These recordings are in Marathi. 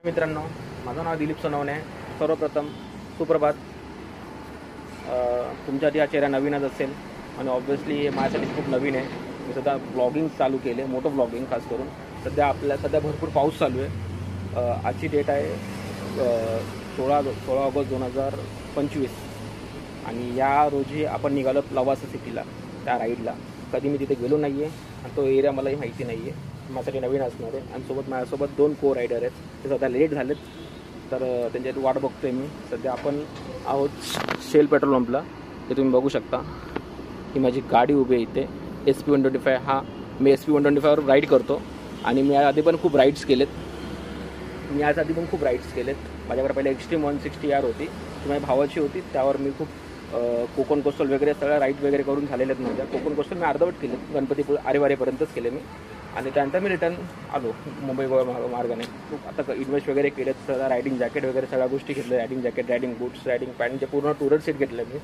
मित्रांनो, माझं नाव दिलीप सोनवणे आहे. सर्वप्रथम सुप्रभात. तुमच्यासाठी हा चेहरा नवीनच असेल आणि ऑब्व्हियसली माझ्यासाठी खूप नवीन आहे. मी सध्या ब्लॉगिंग चालू केले, मोठं ब्लॉगिंग खास करून. सध्या भरपूर पाऊस चालू आहे. आजची डेट आहे 16 ऑगस्ट 2025 आणि या रोजी आपण निघालो लवासा सिटीला, त्या राईडला. कधी मी तिथे गेलो नाही आहे आणि तो एरिया मलाही माहिती नाही आहे. माझ्यासाठी नवीन असणार आहे आणि माझ्यासोबत 2 को रायडर आहेत. ते सध्या लेट झालेत, तर त्यांच्यासाठी वाट बघतोय मी. सध्या आपण आहोत शेल पेट्रोल पंपला. ते तुम्ही बघू शकता. ही माझी गाडी उभी आहे इथे. SP125. मी SP125वर राईड करतो आणि मी आधी पण खूप राईड्स केलेत. माझ्याकडे पहिले एक्स्ट्रीम 160R होती, ती माझ्या भावाची होती. त्यावर मी खूप कोकण कोस्टल वगैरे सगळ्या राईड वगैरे करून झालेले आहेत. माझ्या कोकण कोस्टल मी अर्धवट केले, गणपतीपुळे आरेवारेपर्यंतच केले मी. आणि त्यानंतर मी रिटर्न आलो मुंबई गोवा मार्गाने. खूप आता इन्व्हेस्ट वगैरे केलेत. सगळं रायडिंग जॅकेट वगैरे सगळ्या गोष्टी घेतल्या. Riding jacket, riding boots, riding पॅन्टचे पूर्ण टूरर सेट घेतले मी.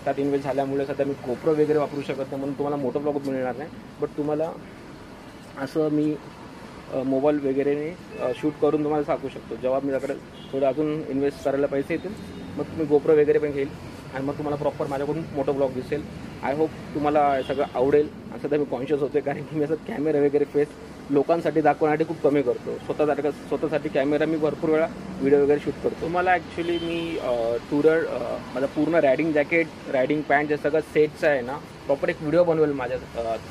त्यात इन्व्हेस्ट झाल्यामुळे सध्या मी गोप्रो वगैरे वापरू शकत नाही, म्हणून तुम्हाला मोठं ब्लॉग मिळणार नाही. बट तुम्हाला असं मी मोबाईल वगैरेने शूट करून तुम्हाला सांगू शकतो. जेव्हा मी त्याकडे थोडं अजून इन्व्हेस्ट करायला पैसे येतील, मग तुम्ही गोप्रो वगैरे पण घेईल आणि मग तुम्हाला प्रॉपर माझ्याकडून मोठं ब्लॉग दिसेल. आय होप तुम्हाला सगळं आवडेल. आणि सध्या मी कॉन्शियस होते, कारण की मी असं कॅमेरा वगैरे फेस लोकांसाठी दाखवण्यासाठी खूप कमी करतो. स्वतःसाठी कॅमेरा मी भरपूर वेळा व्हिडिओ वगैरे शूट करतो. मला ॲक्च्युली मी टूरर माझा पूर्ण रायडिंग जॅकेट, रायडिंग पॅन्ट जे सगळं सेटचं आहे ना, प्रॉपर एक व्हिडिओ बनवेल माझ्या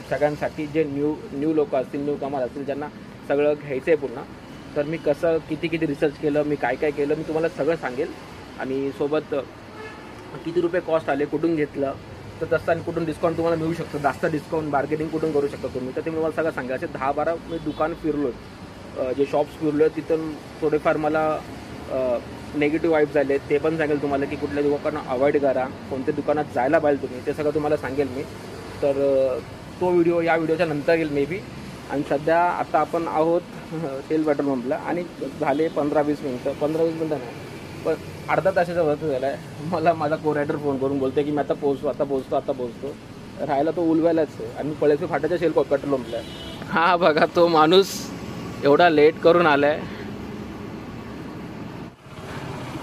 सगळ्यांसाठी, जे न्यू लोक असतील, न्यू कमाल असतील, ज्यांना सगळं घ्यायचं आहे पुन्हा. तर मी कसं किती रिसर्च केलं, मी काय केलं, मी तुम्हाला सगळं सांगेल. आणि सोबत किती रुपये कॉस्ट आले, कुठून घेतलं, तर तसं आणि कुठून डिस्काउंट तुम्हाला मिळू शकतो, जास्त डिस्काउंट बार्गेनिंग कुठून करू शकता तुम्ही, तर ते मला सगळं सांगा. असे 10-12 मी दुकान फिरलो, जे शॉप्स फिरलो, तिथून थोडेफार मला नेगेटिव्ह वाईब्स झाले. ते पण सांगेल तुम्हाला की कुठल्या दुकानात अवॉइड करा, कोणत्या दुकानात जायला पाहिजे तुम्ही, ते सगळं तुम्हाला सांगेल मी. तर तो व्हिडिओ या व्हिडिओच्या नंतर येईल मे बी. आणि सध्या आता आपण आहोत शेल पेट्रोल पंपला आणि झाले 15-20 मिनटं नाही, पण अर्धा तासाचा वरती झाला आहे. मला माझा को रायडर फोन करून बोलते की मी आता पोहोचतो. राहायला तो उलवायलाच आहे आणि मी पळेसू फाट्याच्या शेल पेट्रोल पंपला आहे. हा बघा, तो माणूस एवढा लेट करून आलाय.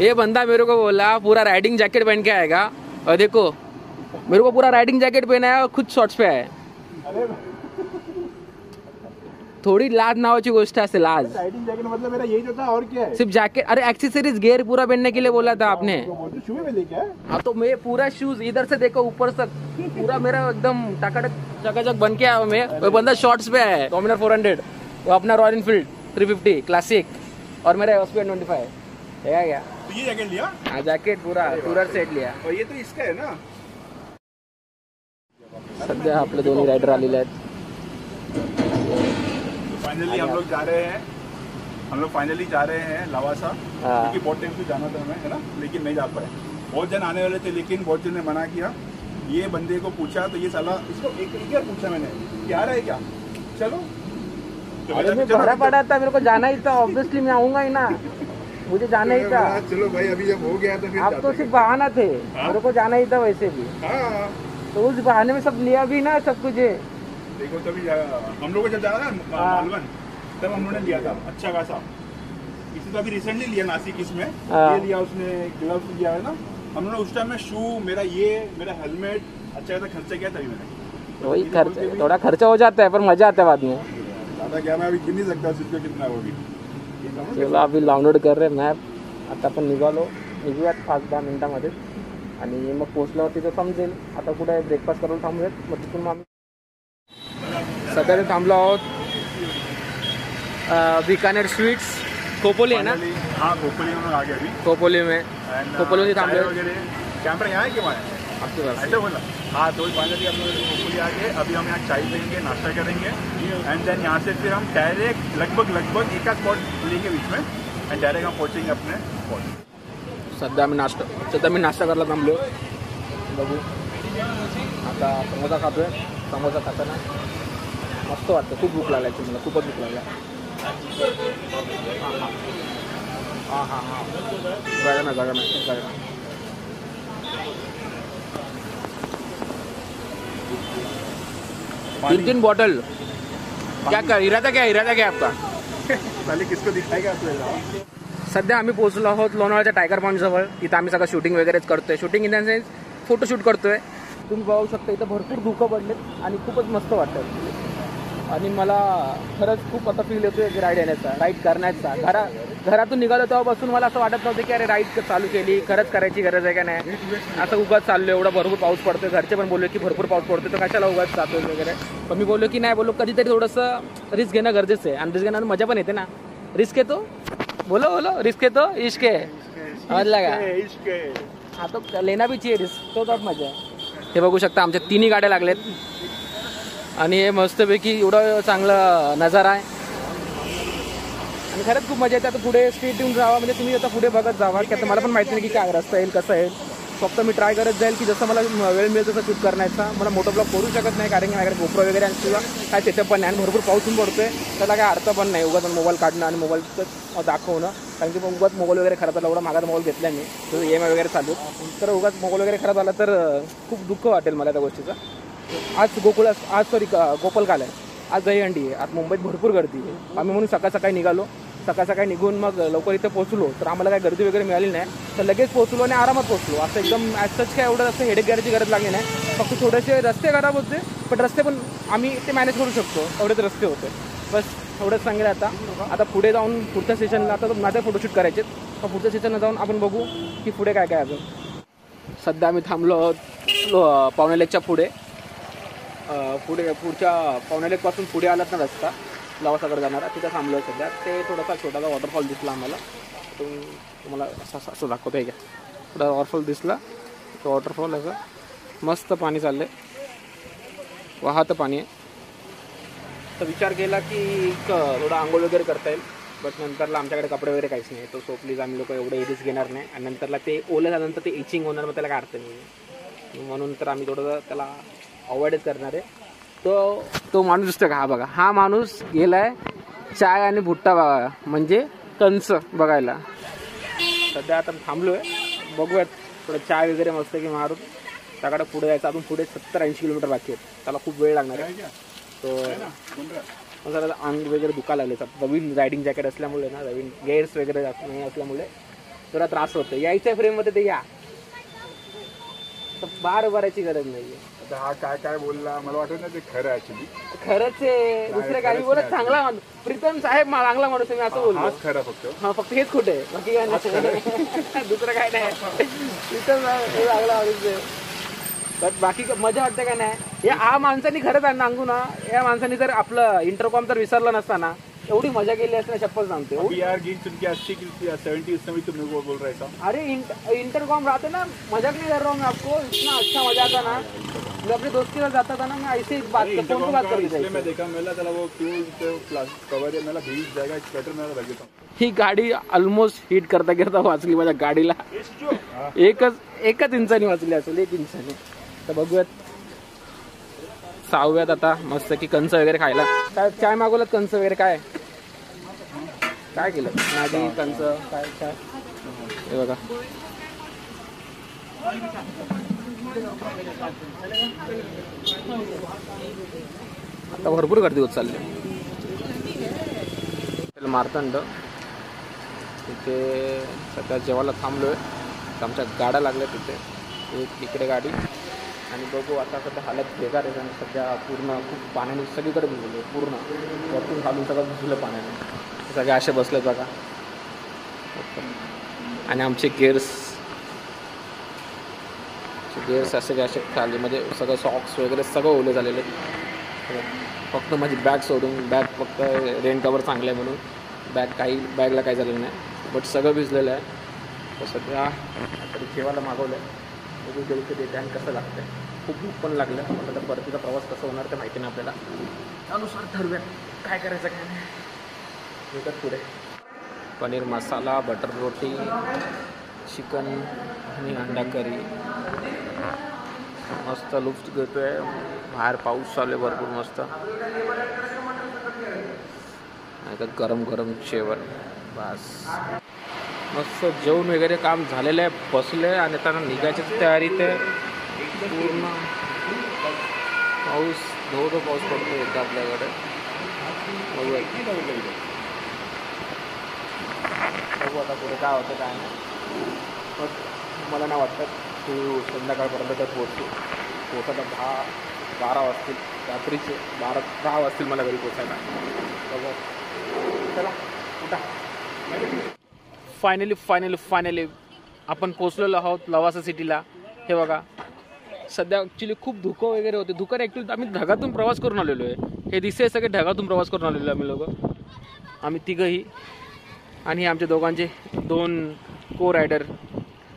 ये बंदा मेरे को बोला पूरा राइडिंग जैकेट पहन के आएगा, और देखो मेरे को पूरा राइडिंग जैकेट पहना है और खुद शॉर्ट्स पे है. थोड़ी लाज नावाची गोष्ट असते, लाज. राइडिंग जैकेट मतलब मेरा यही तो था, और क्या है? सिर्फ जैकेट. अरे एक्सेसरीज गियर पूरा पहनने के लिए बोला था आपने. तो शू में लेके आए? हाँ, तो मैं पूरा शूज इधर से देखो ऊपर तक पूरा मेरा एकदम टकाटक चकाचक बन के आया मैं. वो बंदा शॉर्ट्स पे है. डोमिनर 400, वो अपना रॉयल एनफील्ड 350 क्लासिक, और मेरा SP125 है क्या. तो ये जैकेट लिया? हाँ, जैकेट पूरा टूरर सेट लिया. और ये तो इसका है ना? सध्या आपले दोन्ही रायडर आलेले आहेत. फाइनली हम लोग जा रहे हैं लवासा, क्योंकि बहुत टाइम से जाना था हमें, है ना, लेकिन नहीं जा पाए. बहुत जन आने वाले थे, लेकिन बहुत जन ने मना किया. ये बंदे को पूछा तो ये साला, इसको एक बार पूछा मैंने कि आ रहा है क्या, चलो. अरे मैं भरा पड़ा था, मेरे को जाना ही था. ऑब्वियसली मैं आऊंगा ही ना, मुझे जाना ही था. चलो भाई, अभी जब हो गया तो फिर आप तो सिर्फ बहाना थे. मेरे को जाना ही था वैसे भी. हाँ, तो उस बहाने में सब लिया भी ना, सब कुछ. देखो तभी हम लोग को जब जाना था मालवन, तब हम लोगों ने लिया था अच्छा खासा. इसी तो अभी रिसेंटली लिया नासिक, इसमें ये लिया उसने, ग्लव्स लिया है ना हम लोगों ने. उस टाइम में शू, मेरा हेलमेट, अच्छा खासा खर्चा किया तभी मैंने. वही खर्चा, थोड़ा खर्चा हो जाता है, पर मजा आता है बाद में. ज़्यादा क्या, मैं अभी गिन नहीं सकता उसको कितना होगी. चलो अभी डाउनलोड कर रहे मॅप. आता आपण निघूयात 5-10 मिनिटांमध्ये आणि मग पोचल्यावर तिथं समजेल. आता कुठे ब्रेकफास्ट करून थांबूयात, मग तिथून मग आम्ही सध्या थांबलो आहोत बीकानेर स्वीट्स, खोपोली है ना. हाँ, खोपोली में आ गया अभी. खोपोली में थांबलो. कैमरा यहाँ है कि वहाँ है? आपके पास ऐसा बोला. हाँ, तो फाइनली हम लोग खोपोली आ गए. अभी हम यहाँ चाय पियेंगे, नाश्ता करेंगे, एंड देन यहाँ से फिर हम डायरेक्ट लगभग एक स्पॉट लेंगे बीच में, एंड डायरेक्ट हम पहुँचेंगे अपने स्पॉट. सध्या मी नाश्ता करायला थांबलो. बघू आता समोसा खातोय. समोसा खाताना मस्त वाटतं. खूप भूक लागली ॲक्च्युली, मला खूपच भूक लागला. हां जागा ना. 3 बॉटल. क्या इरादा क्या आपका? पहले किसको दिखाएगा आपको? सध्या आम्ही पोहोचलो आहोत लोणावळ्याच्या टायगर पॉईंट जवळ. इथं आम्ही सगळं शूटिंग वगैरेच करतोय. Shooting in the sense photoshoot करतोय. तुम्ही बघू शकता इथं भरपूर धुकं पडलेत आणि खूपच मस्त वाटतं. आणि मला खरंच खूप आता फील येतोय की राईड येण्याचा, राईड करण्याचा. घरातून निघालो तेव्हापासून मला असं वाटत नव्हतं की अरे राईड चालू केली, खरंच करायची गरज आहे का नाही. असं उगाच चाललो, एवढा भरपूर पाऊस पडतोय. घरचे पण बोलले की भरपूर पाऊस पडतोय तर कशाला उगाच जातोय वगैरे. पण मी बोललो की नाही, बोललो कधीतरी थोडंसं रिस्क घेणं गरजेचं आहे. आणि रिस्क घेण्यानं मजा पण येते ना. रिस्क येतो, बोलो रिस्क येतो इश्क आहे, समजला का. हा तो लेना भी चाहिए रिस्क, तो तब मजा आहे. हे बघू शकता आमच्या तिन्ही गाड्या लागलेत आणि हे मस्तपैकी एवढा चांगला नजारा आहे आणि खरंच खूप मजा येते. आता पुढे स्ट्रीट येऊन जावा, म्हणजे तुम्ही आता पुढे बघत जावा की आता मला पण माहिती नाही की काय रस्ता येईल कसं येईल. फक्त मी ट्राय करत जाईल की जसं मला वेळ मिळेल तसं शूट करण्याचा. मला मोठं ब्लॉग करू शकत नाही कारण की माझ्याकडे गोप्रो वगैरे आणि किंवा काय सेटअप पण नाही आणि भरपूर पाऊस पडतोय. त्याला काय अर्थ पण नाही उगाच मोबाईल काढणं आणि मोबाईलचं दाखवणं. कारण की उगाच मोबाईल वगैरे खराब झाला, एवढा महागाचा मोबाईल घेतला मी, जसं EMI वगैरे चालू, तर उगाच मोबाईल वगैरे खराब झाला तर खूप दुःख वाटेल मला त्या गोष्टीचं. आज गोपालकाला आहे, आज दहीहंडी आहे. आज मुंबईत भरपूर गर्दी आहे. आम्ही म्हणून सकाळी निघालो. सकाळी निघून मग लवकर इथे पोहोचलो तर आम्हाला काय गर्दी वगैरे मिळाली नाही. तर लगेच पोहोचलो आणि आरामात पोहोचलो. असं एकदम ॲज काय एवढं असं हेडेक घ्यायची गरज लागली नाही. फक्त थोडेसे रस्ते खराब होते, पण रस्ते पण आम्ही ते मॅनेज करू शकतो, एवढेच रस्ते होते. बस एवढंच सांगेल. आता पुढे जाऊन पुढच्या सेशनला आता माझे फोटोशूट करायचे, तर पुढच्या सेशनला जाऊन आपण बघू की पुढे काय काय अजून. सध्या आम्ही थांबलो पावणे लेकच्या पुढच्या पावणे लेकपासून पुढे आलात ना रस्ता लवासाकडे जाणारा, तिथं थांबलो सध्या. ते थोडासा छोटासा वॉटरफॉल दिसला आम्हाला. तुम्हाला असं दाखवतो आहे का, थोडा वॉटरफॉल दिसला. तो वॉटरफॉल असं मस्त पाणी चाललं आहे, वाहतं पाणी आहे. तर विचार केला की थोडं आंघोळ वगैरे करता येईल. बट नंतरला आमच्याकडे कपडे वगैरे काहीच नाही. तो सो प्लीज आम्ही लोक एवढे रिस्क घेणार नाही. आणि नंतरला ते ओलं झाल्यानंतर ते इचिंग होणार, मग त्याला काय अर्थ नाही. म्हणून तर आम्ही थोडंसं त्याला अवॉइडच करणार आहे. तो माणूस दिसतो का, हा बघा, हा माणूस गेलाय चाय आणि भुट्टा बघा, म्हणजे कंच बघायला. सध्या आता थांबलो आहे, बघूयात थोडं चाय वगैरे मस्त की मारून त्याकडे पुढे जायचं. अजून पुढे 70-80 किलोमीटर बाकी आहेत, त्याला खूप वेळ लागणार आहे. तो जरा अंग वगैरे दुखायला लागले. नवीन रायडिंग जॅकेट असल्यामुळे ना, नवीन गेअर्स वगैरे नाही असल्यामुळे जरा त्रास होतो. यायच्या फ्रेममध्ये ते या, तर बार भरायची गरज नाही आहे. हा काय बोलला मला वाटत ना ते खरं ऍक्च्युली. खरंच आहे, दुसरे काही बोलत. चांगला माणूस प्रीतम साहेब, चांगला माणूस आहे, मी असं बोललो. खरं फक्त, हा फक्त हेच खोटं आहे, बाकी काय नाही, दुसरं काय नाही. प्रीतम चांगला माणूस आहे. बट बाकी मजा वाटते का नाही. या माणसाने खरंच सांगू ना, या माणसाने जर आपलं इंटरकॉम जर विसरलं नसता ना, एवढी मजा केली असते ना, चप्पल सांगते. यार गिन सुन के 80 की 70 उस समय तुम लोग बोल रहे थे. अरे इंटरकॉम रहते ना, मजाक नहीं कर रहा हूँ मैं आपको, इतना अच्छा मजा आता ना. मैं अपने दोस्त के साथ जाता था ना, मैं ऐसे ही बात फोन पे बात करते थे. मैं देखा मेला त्याला वो क्यों कवर आहे मला भीज जागा स्वेटर मला लगेच. ही गाडी ऑलमोस्ट हिट करता वाचली माझ्या गाडीला. एकच इंचानी वाचली असेल, 1 इंचानी. तर बघूयात 6व्यात आता मस्त की कंच वगैरे खायला. काय चाय मागवलं, कंच वगैरे काय केलं, मॅगी कंच काय हे बघा. आता भरपूर गर्दी होत चालली. मार्तंड तिथे सध्या जेवायला थांबलोय. आमच्या गाड्या लागल्या तिथे, एक इकडे गाडी. आणि बघू आता सध्या हालत बेकार आहे. आणि सध्या पूर्ण खूप पाण्याने सगळीकडे भिजले, पूर्ण वरतून खालून सगळं भिजलं पाण्याने. सगळे असे बसलेत बघा. आणि आमचे गेअर्स असे खाली, म्हणजे सगळं सॉक्स वगैरे सगळं ओले झालेले. फक्त माझी बॅग सोडून, बॅग फक्त रेन कवर चांगलं आहे म्हणून बॅगला काही झालेलं नाही, बट सगळं भिजलेलं आहे. तर सध्या आता जेवायला मागवलं आहे, बघू जेवढं देते आणि कसं लागतं आहे. खूप भूक पण लागलं. आता परतीचा प्रवास कसा होणार ते माहिती नाही आपल्याला, त्यानुसार ठरवूया काय करायचं काय नाही. येतात पुढे पनीर मसाला, बटर रोटी, चिकन आणि अंडा करी. मस्त लुफ्ट घेतोय. बाहेर पाऊस चालू आहे भरपूर मस्त. गरम गरम जेवण बस. मस्त जेवण वगैरे काम झालेलं आहे, बसले आणि त्यांना निघायची तयारी. ते पूर्ण पाऊस धो पाऊस पडतो एकदा आपल्याकडे. बघूया बघू आता पुढे काय होतं काय नाही. पण मला नाही वाटतं की संध्याकाळपर्यंत तर पोहोचता 10-12 वाजतील. रात्रीचे 12-10 वाजतील मला घरी पोचायला. बघू चला उठा. फायनली आपण पोचलेलो आहोत लवासा सिटीला. हे बघा सध्या ॲक्च्युली खूप धुकं वगैरे होते. धुकं ॲक्च्युली आम्ही ढगातून प्रवास करून आलेलो आहे. हे दिसते सगळे ढगातून प्रवास करून आलेलो आम्ही लोक, आम्ही तिघंही. आणि आमच्या दोघांचे 2 को रायडर,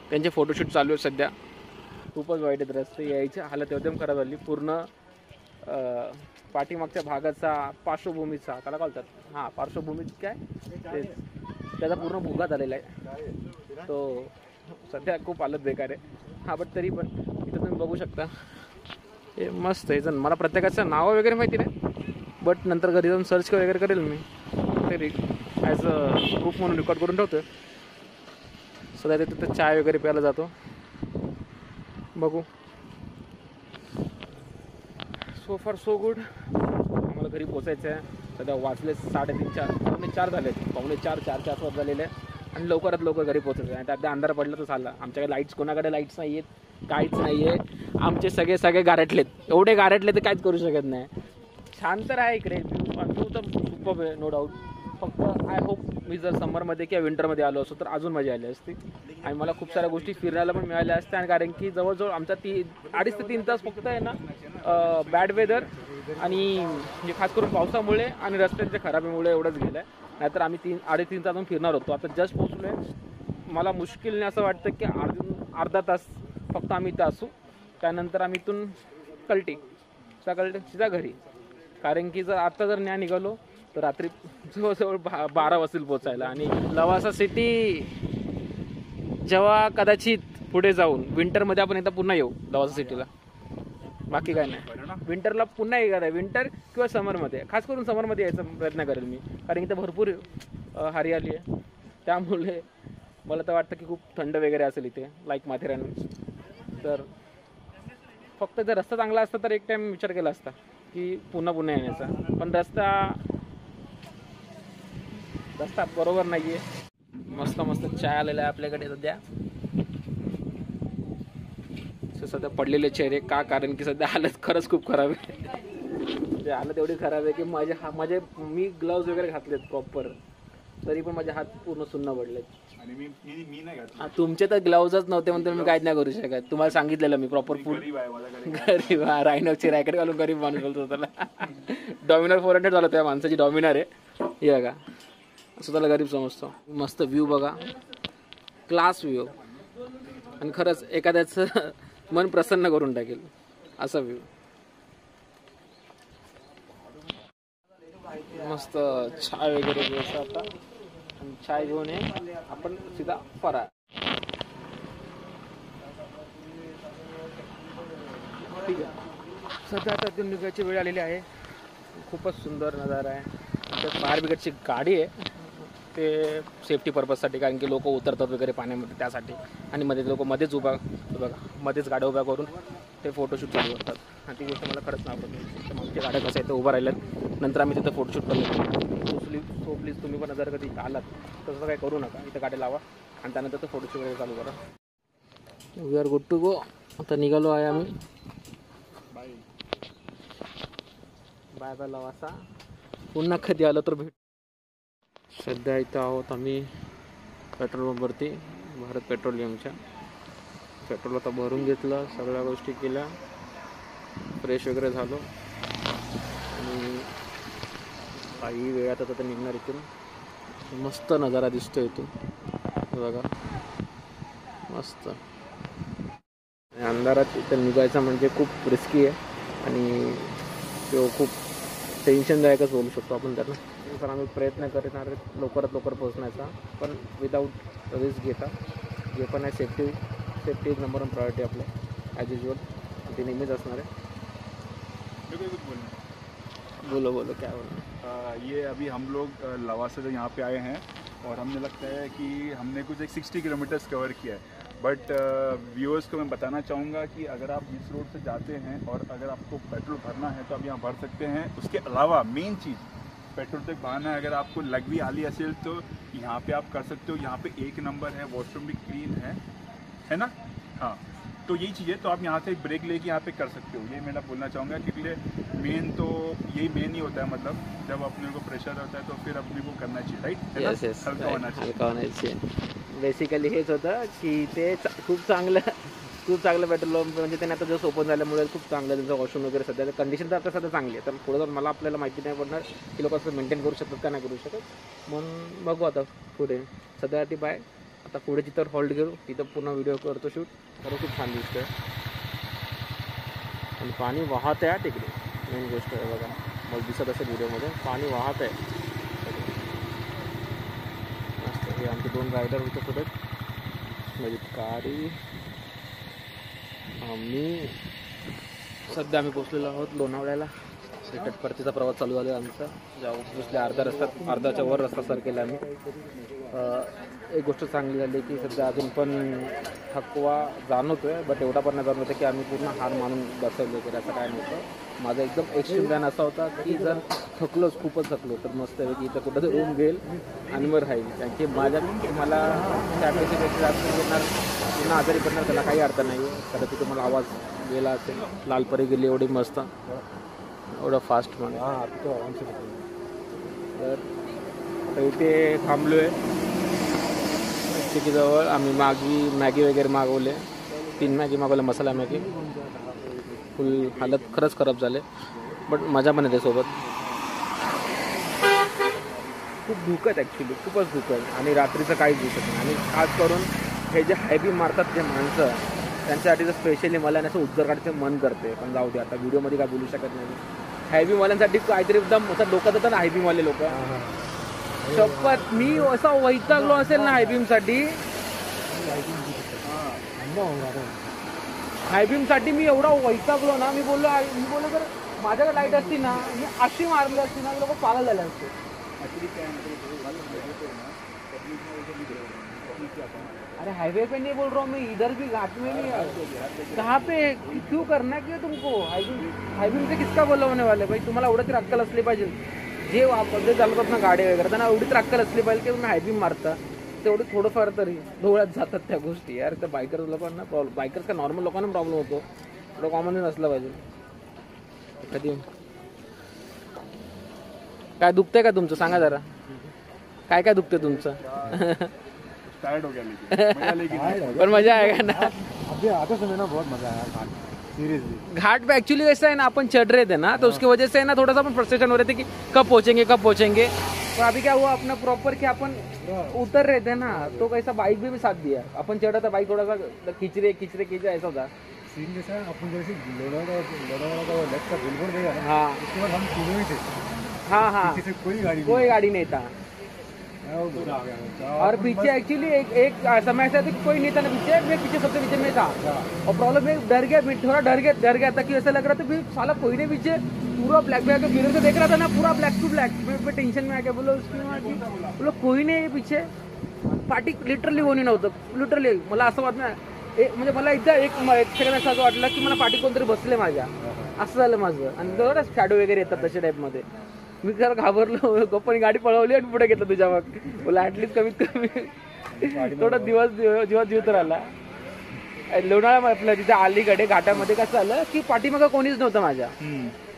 त्यांचे फोटोशूट चालू आहे सध्या. खूपच वाईट आहेत रस्ते, यायची हालत एकदम खराब झाली. पूर्ण पाठीमागच्या भागाचा पार्श्वभूमीचा त्याला काय बोलतात, पार्श्वभूमी काय ते त्याचा पूर्ण भुगा झालेला आहे. तो सध्या खूप हालत बेकार आहे. बट तरी पण इथं तुम्ही बघू शकता हे मस्त आहे. मला प्रत्येकाचं नावं वगैरे माहिती नाही, बट नंतर घरी जाऊन सर्च वगैरे करेल मी. तरी ॲज अ प्रूफ म्हणून रेकॉर्ड करून ठेवतो. सध्या तिथं चाय वगैरे प्यायला जातो. बघू. सो फार सो गुड. आम्हाला घरी पोचायचं आहे. सध्या वाजले 3:30-4, 4:45 झाले. 4:45-4च्या आसपास झालेले आहे. आणि लवकरात लवकर घरी पोचायचं आहे. त्यात अंधार पडलं तर चालला. आमच्याकडे लाईट्स, कोणाकडे लाईट्स नाही आहेत, काहीच नाही आहे. आमचे सगळे गारटलेत. एवढे गारटले तर काहीच करू शकत नाही. छान तर आहे इकडे, व्यू तर खूप आहे नो डाऊट. फक्त आय होप मी जर समरमध्ये किंवा विंटरमध्ये आलो असतो तर अजून मजा आली असती. आणि मला खूप साऱ्या गोष्टी फिरायला पण मिळाल्या असत्या. आणि कारण की जवळजवळ आमचा 2.5 ते 3 तास फक्त आहे ना बॅड वेदर आणि म्हणजे खास करून पावसामुळे आणि रस्त्यांच्या खराबीमुळे एवढंच गेलं आहे. नाहीतर आम्ही 2.5-3 तासून फिरणार होतो. आता जस्ट पोहोचलो आहे. मला मुश्किलने असं वाटतं की अर्धा तास फक्त आम्ही इथं असू. त्यानंतर आम्ही इथून सकाळी सीधा घरी. कारण की आता जर न्या निघालो तर रात्री जवळजवळ 12 वाजतील पोचायला. आणि लवासा सिटी जेव्हा कदाचित पुढे जाऊन विंटरमध्ये आपण एकदा पुन्हा येऊ लवासा सिटीला. बाकी काय नाही. विंटरला पुन्हा येणार आहे. विंटर किंवा समरमध्ये, खास करून समरमध्ये यायचा प्रयत्न करेल मी. कारण इथं भरपूर हरियाली आहे. त्यामुळे मला तर वाटतं की खूप थंड वगैरे असेल इथे, लाईक माथेरान. तर फक्त जर रस्ता चांगला असता तर एक टाईम विचार केला असता की पुन्हा येण्याचा. पण रस्ता बरोबर नाही आहे. मस्त चाय आलेला आहे आपल्याकडे सध्या. सध्या पडलेले चेहरे का, कारण की सध्या हालत खरंच खूप खराब आहे. म्हणजे हालत एवढी खराब आहे की मी ग्लव्ज वगैरे घातलेत प्रॉपर, तरी पण माझे हात पूर्ण सुन्न पडलेत. आणि मी नाही घातलं. तुमचे तर ग्लव्जच नव्हते म्हणून मी काहीच नाही करू शकत. तुम्हाला सांगितलेलं मी प्रॉपर फूड. गरीब रायनॉक्सची रॅकेट घालून गरीब माणूस बोलतो त्याला. डॉमिनर 400 झालं त्या माणसाची. डॉमिनर आहे हे बघा. स्वतःला गरीब समजतो. मस्त व्ह्यू बघा, क्लास व्ह्यू. आणि खरंच एखाद्याचं मन प्रसन्न करून टाकेल असा व्ह्यू. मस्त चाय वगैरे घ्यायचं आता. आणि चाय घेऊन आपण सीधा फरार. ठीक आहे. सध्या आता तिथून निघायची वेळ आलेली आहे. खूपच सुंदर नजारा आहे. त्यात फायर ब्रिगेडची गाडी आहे, ते सेफ्टी पर्पजसाठी. कारण की लोक उतरतात वगैरे पाण्यामध्ये, त्यासाठी. आणि मध्ये लोक मध्येच मध्येच गाड्या उभ्या करून ते फोटोशूट चालू करतात. आणि ती गोष्ट मला खरंच नाही आवडत. आमच्या गाड्या कसं आहे ते उभं राहिल्यात, नंतर आम्ही तिथं फोटोशूट करतो. सो प्लीज तुम्ही पण जर कधी आलात तसं काही करू नका. इथं गाड्या लावा आणि त्यानंतर ते फोटोशूट वगैरे चालू करा. We are good to go. आता निघालो आहे आम्ही. Bye bye Lavasa. पुन्हा कधी आलं तर भेट. सध्या इथं आहोत आम्ही पेट्रोल पंपवरती, भारत पेट्रोलियमच्या. पेट्रोल आता भरून घेतलं, सगळ्या गोष्टी केल्या, फ्रेश वगैरे झालो. आणि काही वेळात आता निघणार इथून. मस्त नजारा दिसतो इथून बघा, मस्त. अंधारात इथं निघायचं म्हणजे खूप रिस्की आहे आणि तो खूप टेन्शनदायकच बोलू शकतो आपण त्याला. तर आम्ही प्रयत्न करणार लवकरात लवकर पोहोचण्याचा, पण विदाऊट रिस्क घेता. जे पण आहे सेफ्टी एक नंबर 1 प्रायोरिटी आपलं ॲज युजल. ते नेहमीच असणार आहे. बोलो क्या बोलना. ये अभी हम लोग लवासा से यहाँ पे आए हैं और हमें लगता है कि हमने कुछ 60 किलोमीटर्स कवर किया है. बट व्यूअर्स को मैं बताना चाहूँगा कि अगर आप इस रोड से जाते हैं और अगर आपको पेट्रोल भरना है तो आप यहाँ भर सकते हैं. उसके अलावा मेन चीज़ पेट्रोल तक बहाना है, अगर आपको लग भी आली असेल तो यहाँ पे आप कर सकते हो। यहाँ पे 1 नंबर है, वॉशरूम भी क्लीन है ना। हाँ, तो यही चीज़ है, तो आप यहाँ से ब्रेक लेके यहाँ पे कर सकते हो। ये मैं बोलना चाहूँगा, क्योंकि मेन तो यही मेन ही होता है, मतलब जब अपने को प्रेशर होता है तो फिर अपने को करना चाहिए, राइट। येस हलका होना चाहिए, हलका होना चाहिए। बेसिकली हेच होतं की ते खूप चांगलं पेट्रोल पंप, म्हणजे त्यांनी आता जस्ट ओपन झाल्यामुळे खूप चांगलं त्यांचं वॉशरूम वगैरे सध्या कंडिशन तर आता सध्या चांगली आहे. तर पुढे जाऊन मला आपल्याला माहिती नाही पडणार की लोक असं मेंटेन करू शकतात का नाही करू शकत, म्हणून बघू आता पुढे. सध्या ती बाय आता पुढे जिथं हॉल्ट घेऊ तिथं पूर्ण व्हिडिओ करतो शूट, तर खूप छान दिसतंय. आणि पाणी वाहत आहे तिकडे, मेन गोष्ट आहे बघा, मग दिसत असेल व्हिडिओमध्ये पाणी वाहत आहे. मस्त हे आमचे 2 रायडर होते पुढे, म्हणजे गाडी मी सध्या आम्ही पोचलेलो आहोत लोणावळ्याला. रिटर्न परतीचा प्रवास चालू झाला आमचा. ऑब्विसली अर्ध्याच्या वर रस्ता सर केला आम्ही. एक गोष्ट चांगली झाली की सध्या अजून पण थकवा जाणवतोय, बट एवढा पण नाही जाणवतं की आम्ही पूर्ण हार मानून बसवलो वगैरे, असं काय नव्हतं. माझा एकदम एक्स्ट्रीम प्लॅन असा होता की जर खूपच थकलो तर मस्त आहे की इथं कुठं तरी रूम घेईल आणि मग राहील. कारण की मला त्यापेक्षा जास्त येणार, पुन्हा आजारी पडणार त्याला काही अर्थ नाही आहे. तर तिथे मला आवाज गेला असेल, लालपरी गेली एवढी मस्त, एवढं फास्ट म्हणून. तर आता इथे थांबलो आहे जवळ. आम्ही मॅगी वगैरे मागवले, 3 मॅगी मागवल्या, मसाला मॅगी. फुल हालत खरंच खराब झाले, बट मजा पण येते सोबत. खूप धुकत ॲक्च्युली, खूपच धुकत, आणि रात्रीचं काहीच दिसत नाही. आणि खास करून हे जे हायबी मारतात जे माणसं, त्यांच्यासाठी तर स्पेशली मला असं उद्गार काढायचं मन करते, पण जाऊ दे, आता व्हिडिओमध्ये काय बोलू शकत नाही. हायबीवाल्यांसाठी काहीतरी एकदम असं डोक्यात होतं ना, हायबीवाले लोक. शपथ मी असा वैतागलो असेल ना हायबीमसाठी मी एवढा वैतागलो ना. मी बोललो जर माझ्याकडे लाईट असती ना, मी अशी मारली असती ना, लोक पागल झाले असते. अरे हाईवे पे नहीं बोल रहा हूँ मैं, इधर भी घाट में नहीं. कहाँ पे क्यों करना क्यों तुमको हाईवे से किसका बोला होने वाले भाई. तुम्हाला एवढं तरी अक्कल असली पाहिजे, जे चालवतात ना गाडी वगैरे, त्यांना एवढी तर अक्कल असली पाहिजे की तुम्ही हायबी मारता तेवढं थोडंफार तरी डोळ्यात जातात त्या गोष्टी. यार त्या बायकर्स लोकांना प्रॉब्लेम, बायकर्स का नॉर्मल लोकांना प्रॉब्लेम होतो, थोडं कॉमन नसलं पाहिजे. कधी काय दुखतंय का तुमचं, सांगा जरा, काय काय दुखतंय तुमचं. टायर्ड हो गया पर मजा आएगा ना. अभी आते समय ना बहुत मजा आया सीरियसली. घाट पे एक्चुअली ऐसा है ना, अपन चढ़ रहे थे ना, तो उसकी वजह से ना थोड़ा सा अपन फ्रस्ट्रेशन हो रहे थे कि कब पहुंचेंगे. तो अभी क्या हुआ अपना प्रॉपर कि अपन उतर रहे थे ना, तो कैसा बाइक भी साथ दिया. अपन चढ़ा था, बाइक थोड़ा सा खींच रहे ऐसा था सीन. जैसा अपन जैसे लोनावाला का लेफ्ट का बिलबोर्ड देखा ना, हाँ उसके बाद हम तीनों ही थे. हाँ किसी कोई गाड़ी नहीं था. और पीछे एक्चुअली एक समय ऐसा था कि कोई नहीं था ना पीछे, मैं सबसे पीछे में था. और प्रॉब्लम में थोड़ा डर गया था कि ऐसा लग रहा था फिर साला कोई नहीं पीछे, पूरा ब्लैक ब्लैक मिरर से देख रहा था ना, पूरा ब्लैक टू ब्लैक. मैं टेंशन में आ गया, बोलो कोई नाही पीछे. पार्टी लिटरली कोणी नव्हतं, लिटरली मला असं वाटलं म्हणजे मला एकदा एक सेकंड असं वाटलं की मला पार्टी कोणतरी बसले माझ्या, असं झालं माझं. आणि जरा शॅडो वगैरे येतात तशा टाईपमध्ये. मी जरा घाबरलो, गप्पाने गाडी पळवली आणि पुढे घेतलं तुझ्या मग. बोला ॲटलीस्ट कमीत कमी थोडा जीव तर आला. लोणावळा आपलं तिथे अलीकडे घाटामध्ये कसं झालं की पाठीमागं कोणीच नव्हतं माझ्या,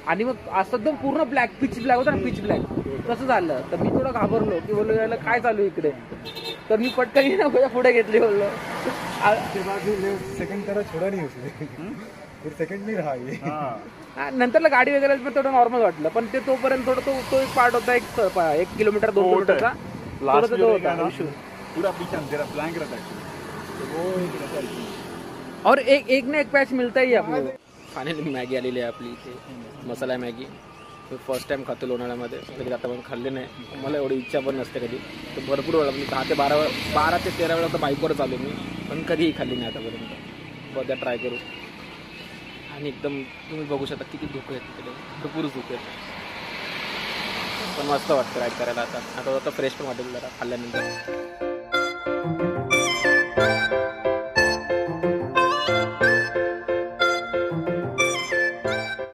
आणि मग असं एकदम पूर्ण ब्लॅक, पिच ब्लॅक होता ना, पिच ब्लॅक तसं झालं. तर मी थोडं घाबरलो की बोललो याला काय चालू इकडे. तर मी पटकन ना पुढे घेतली, बोललो सेकंड तरह छोड़ा नहीं उसने, फिर सेकंड नहीं रहा ये. नंतरला गाडी वगैरे थोडं नॉर्मल वाटलं, पण ते तोपर्यंत थोडं तो एक पार्ट होता, 1 किलोमीटर 2 किलोमीटरचा पूरा पीछे अंधेरा ब्लैंक रहता है. और एक ना एक पैच मिळता ही आपल्याला. फायनली मॅगी आलेली आहे आपली इथे, मसाला मॅगी. मी फर्स्ट टाइम खातो लोणावळ्यामध्ये, कधी आता पण खाल्ले नाही, मला एवढी इच्छा पण नसते कधी. तर भरपूर वेळा मी 10 ते 13 वेळा तर बाईकवरच आलो मी, पण कधीही खाल्ली नाही आतापर्यंत. बघा ट्राय करू. आणि एकदम तुम्ही बघू शकता किती धुकं आहेत तिकडे, भरपूर धुकं आहेत, पण मस्त वाटतं राईड करायला. आता फ्रेश पण वाटेल जरा खाल्ल्यानंतर.